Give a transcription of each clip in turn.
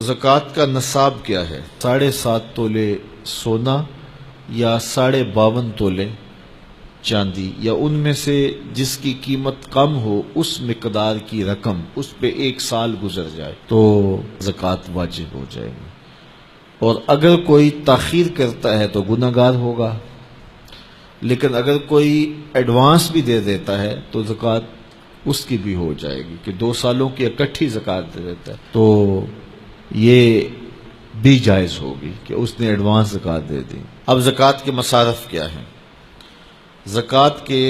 زکوٰۃ کا نصاب کیا ہے؟ 7.5 تولے سونا یا 52.5 تولے چاندی، یا ان میں سے جس کی قیمت کم ہو اس مقدار کی رقم، اس پہ 1 سال گزر جائے تو زکوٰۃ واجب ہو جائے گی۔ اور اگر کوئی تاخیر کرتا ہے تو گناہ گار ہوگا، لیکن اگر کوئی ایڈوانس بھی دے دیتا ہے تو زکوٰۃ اس کی بھی ہو جائے گی، کہ 2 سالوں کی اکٹھی زکوٰۃ دے دیتا ہے تو یہ بھی جائز ہوگی کہ اس نے ایڈوانس زکوٰۃ دے دی۔ اب زکوٰۃ کے مصارف کیا ہیں؟ زکوٰۃ کے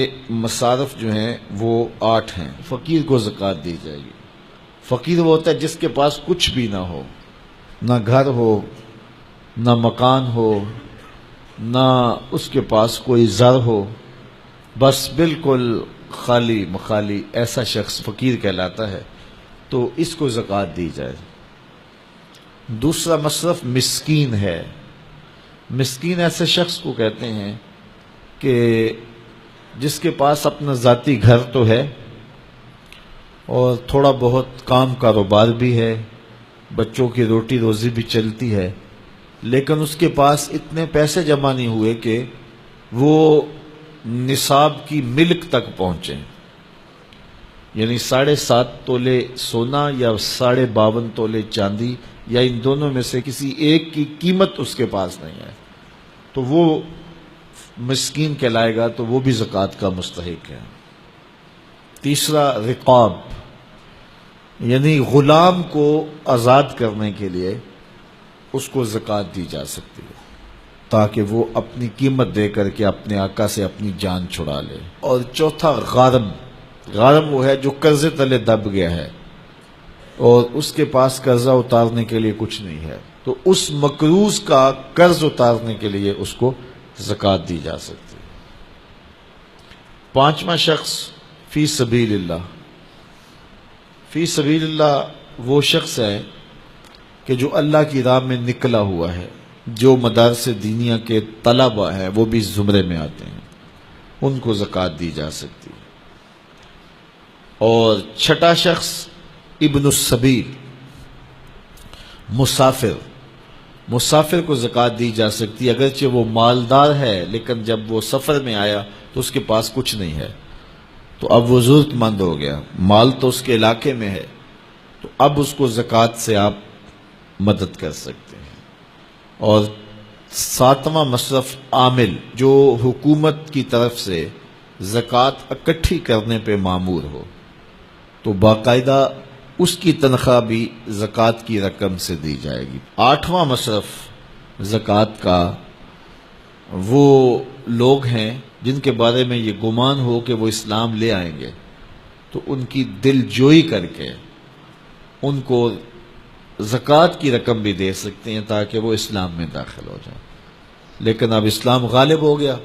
مصارف جو ہیں وہ 8 ہیں۔ فقیر کو زکوٰۃ دی جائے گی۔ فقیر وہ ہوتا ہے جس کے پاس کچھ بھی نہ ہو، نہ گھر ہو، نہ مکان ہو، نہ اس کے پاس کوئی زر ہو، بس بالکل خالی مخالی، ایسا شخص فقیر کہلاتا ہے، تو اس کو زکوٰۃ دی جائے۔ دوسرا مصرف مسکین ہے۔ مسکین ایسے شخص کو کہتے ہیں کہ جس کے پاس اپنا ذاتی گھر تو ہے اور تھوڑا بہت کام کاروبار بھی ہے، بچوں کی روٹی روزی بھی چلتی ہے، لیکن اس کے پاس اتنے پیسے جمع نہیں ہوئے کہ وہ نصاب کی ملک تک پہنچیں، یعنی 7.5 تولے سونا یا 52.5 تولے چاندی، یا ان دونوں میں سے کسی ایک کی قیمت اس کے پاس نہیں ہے، تو وہ مسکین کہلائے گا، تو وہ بھی زکوٰۃ کا مستحق ہے۔ تیسرا رقاب، یعنی غلام کو آزاد کرنے کے لیے اس کو زکوٰۃ دی جا سکتی ہے، تاکہ وہ اپنی قیمت دے کر کے اپنے آقا سے اپنی جان چھڑا لے۔ اور چوتھا غارم۔ غارم وہ ہے جو قرضے تلے دب گیا ہے اور اس کے پاس قرضہ اتارنے کے لیے کچھ نہیں ہے، تو اس مقروض کا قرض اتارنے کے لیے اس کو زکوٰۃ دی جا سکتی ہے۔ 5واں شخص فی سبیل اللہ۔ فی سبیل اللہ وہ شخص ہے کہ جو اللہ کی راہ میں نکلا ہوا ہے، جو مدارس دینیہ کے طلبہ ہیں وہ بھی زمرے میں آتے ہیں، ان کو زکوٰۃ دی جا سکتی ہے۔ اور 6واں شخص ابن السبیل، مسافر۔ مسافر کو زکوٰۃ دی جا سکتی ہے، اگرچہ وہ مالدار ہے لیکن جب وہ سفر میں آیا تو اس کے پاس کچھ نہیں ہے، تو اب وہ ضرورت مند ہو گیا، مال تو اس کے علاقے میں ہے، تو اب اس کو زکوٰۃ سے آپ مدد کر سکتے ہیں۔ اور 7واں مصرف عامل، جو حکومت کی طرف سے زکوٰۃ اکٹھی کرنے پہ مامور ہو، تو باقاعدہ اس کی تنخواہ بھی زکوٰۃ کی رقم سے دی جائے گی۔ 8واں مصرف زکوٰۃ کا وہ لوگ ہیں جن کے بارے میں یہ گمان ہو کہ وہ اسلام لے آئیں گے، تو ان کی دل جوئی کر کے ان کو زکوٰۃ کی رقم بھی دے سکتے ہیں تاکہ وہ اسلام میں داخل ہو جائیں، لیکن اب اسلام غالب ہو گیا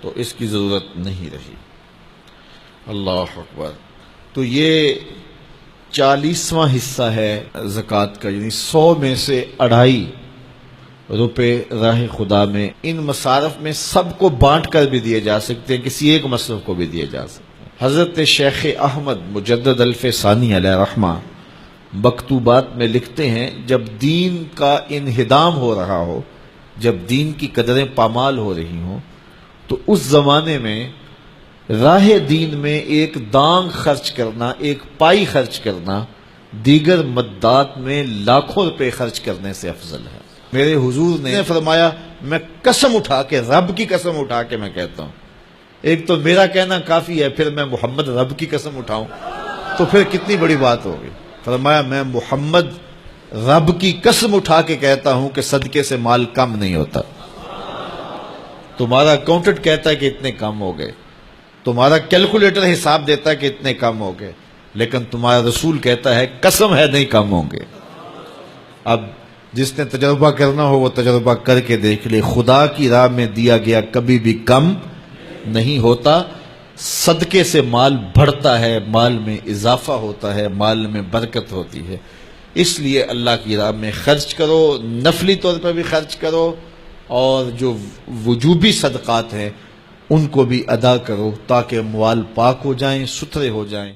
تو اس کی ضرورت نہیں رہی۔ اللہ اکبر۔ تو یہ 40واں حصہ ہے زکوٰۃ کا، یعنی 100 میں سے 2.5 روپے راہ خدا میں۔ ان مصارف میں سب کو بانٹ کر بھی دیے جا سکتے ہیں، کسی ایک مصرف کو بھی دیے جا سکتے ہیں۔ حضرت شیخ احمد مجدد الف ثانی علیہ رحمہ مکتوبات میں لکھتے ہیں، جب دین کا انہدام ہو رہا ہو، جب دین کی قدریں پامال ہو رہی ہوں، تو اس زمانے میں راہ دین میں ایک دانگ خرچ کرنا، ایک پائی خرچ کرنا، دیگر مدات میں لاکھوں روپے خرچ کرنے سے افضل ہے۔ میرے حضور نے فرمایا، میں قسم اٹھا کے، رب کی قسم اٹھا کے میں کہتا ہوں، ایک تو میرا کہنا کافی ہے، پھر میں محمد رب کی قسم اٹھاؤں تو پھر کتنی بڑی بات ہوگی۔ فرمایا، میں محمد رب کی قسم اٹھا کے کہتا ہوں کہ صدقے سے مال کم نہیں ہوتا۔ تمہارا اکاؤنٹنٹ کہتا ہے کہ اتنے کم ہو گئے، تمہارا کیلکولیٹر حساب دیتا ہے کہ اتنے کم ہو گئے، لیکن تمہارا رسول کہتا ہے قسم ہے نہیں کم ہوں گے۔ اب جس نے تجربہ کرنا ہو وہ تجربہ کر کے دیکھ لے، خدا کی راہ میں دیا گیا کبھی بھی کم نہیں ہوتا، صدقے سے مال بڑھتا ہے، مال میں اضافہ ہوتا ہے، مال میں برکت ہوتی ہے۔ اس لیے اللہ کی راہ میں خرچ کرو، نفلی طور پر بھی خرچ کرو، اور جو وجوبی صدقات ہیں ان کو بھی ادا کرو، تاکہ اموال پاک ہو جائیں، ستھرے ہو جائیں۔